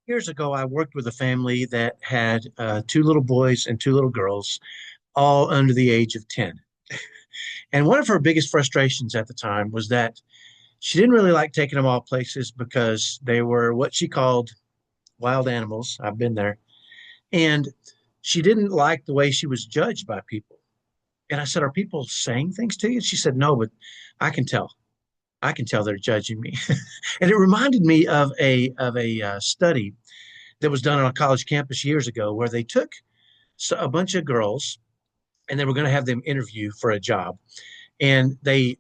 Years ago, I worked with a family that had two little boys and two little girls, all under the age of 10. And one of her biggest frustrations at the time was that she didn't really like taking them all places because they were what she called wild animals. I've been there. And she didn't like the way she was judged by people. And I said, "Are people saying things to you?" She said, "No, but I can tell. I can tell they're judging me." And it reminded me of a study that was done on a college campus years ago where they took a bunch of girls and they were going to have them interview for a job. And they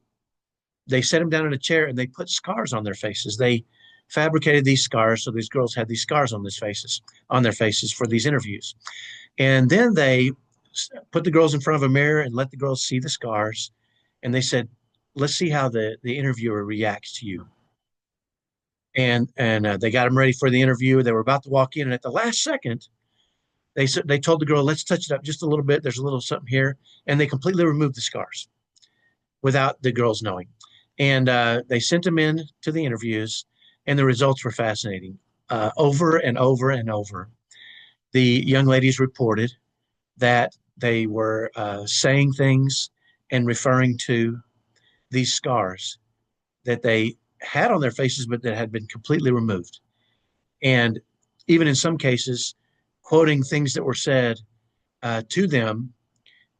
set them down in a chair and they put scars on their faces. They fabricated these scars so these girls had these scars on their faces for these interviews. And then they put the girls in front of a mirror and let the girls see the scars. And they said, "Let's see how the interviewer reacts to you." And they got them ready for the interview. They were about to walk in, and at the last second, they told the girl, "Let's touch it up just a little bit. There's a little something here," and they completely removed the scars without the girls knowing. And they sent them in to the interviews, and the results were fascinating. Over and over and over, the young ladies reported that they were saying things and referring to these scars that they had on their faces, but that had been completely removed. And even in some cases, quoting things that were said to them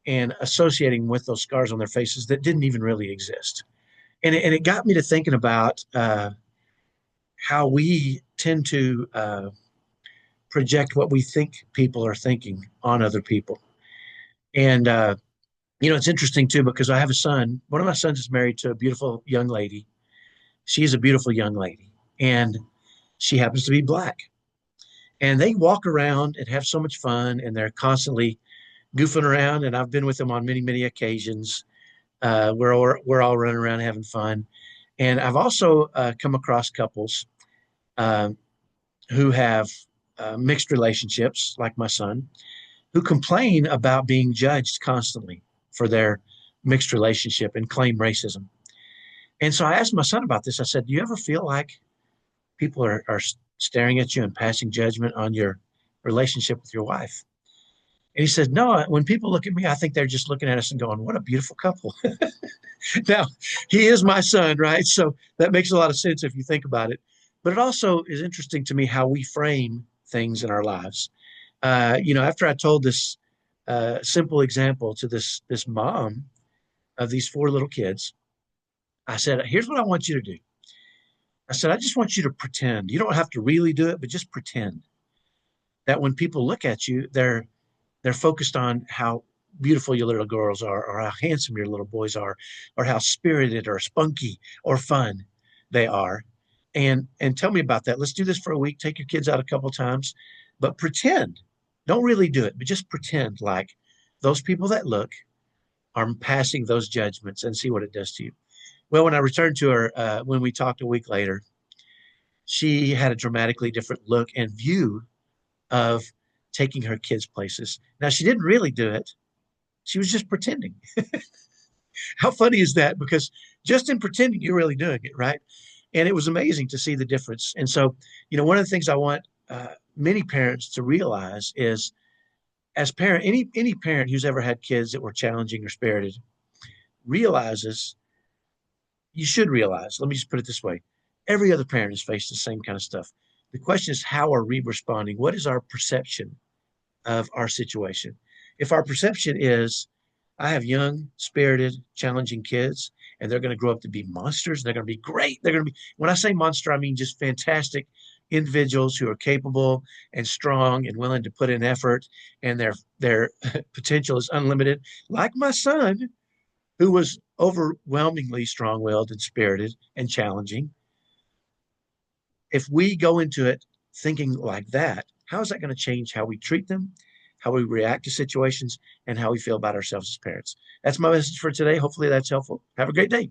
and associating with those scars on their faces that didn't even really exist. And it got me to thinking about how we tend to project what we think people are thinking on other people. And, it's interesting too, because I have a son. One of my sons is married to a beautiful young lady. She is a beautiful young lady, and she happens to be black. And they walk around and have so much fun, and they're constantly goofing around. And I've been with them on many, many occasions. We're all running around having fun. And I've also come across couples uh, who have mixed relationships, like my son, who complain about being judged constantly for their mixed relationship and claim racism. And so I asked my son about this. I said, "Do you ever feel like people are staring at you and passing judgment on your relationship with your wife?" And he said, "No, when people look at me, I think they're just looking at us and going, 'What a beautiful couple.'" Now, he is my son, right? So that makes a lot of sense if you think about it. But it also is interesting to me how we frame things in our lives. After I told this simple example to this mom of these four little kids, I said, "Here's what I want you to do." I said, "I just want you to pretend. You don't have to really do it, but just pretend that when people look at you, they're focused on how beautiful your little girls are, or how handsome your little boys are, or how spirited or spunky or fun they are. And tell me about that. Let's do this for a week. Take your kids out a couple times, but pretend. Don't really do it, but just pretend like those people that look are passing those judgments and see what it does to you." Well, when I returned to her, when we talked a week later, she had a dramatically different look and view of taking her kids places. Now, she didn't really do it. She was just pretending. How funny is that? Because just in pretending, you're really doing it, right? And it was amazing to see the difference. And so, one of the things I want many parents to realize is, as parent, any parent who's ever had kids that were challenging or spirited realizes, you should realize, let me just put it this way, every other parent has faced the same kind of stuff. The question is, how are we responding? What is our perception of our situation? If our perception is, I have young, spirited, challenging kids, and they're going to grow up to be monsters. They're going to be great. They're going to be, when I say monster, I mean just fantastic individuals who are capable and strong and willing to put in effort, and their potential is unlimited. Like my son, who was overwhelmingly strong-willed and spirited and challenging. If we go into it thinking like that, how is that going to change how we treat them, how we react to situations, and how we feel about ourselves as parents? That's my message for today. Hopefully that's helpful. Have a great day.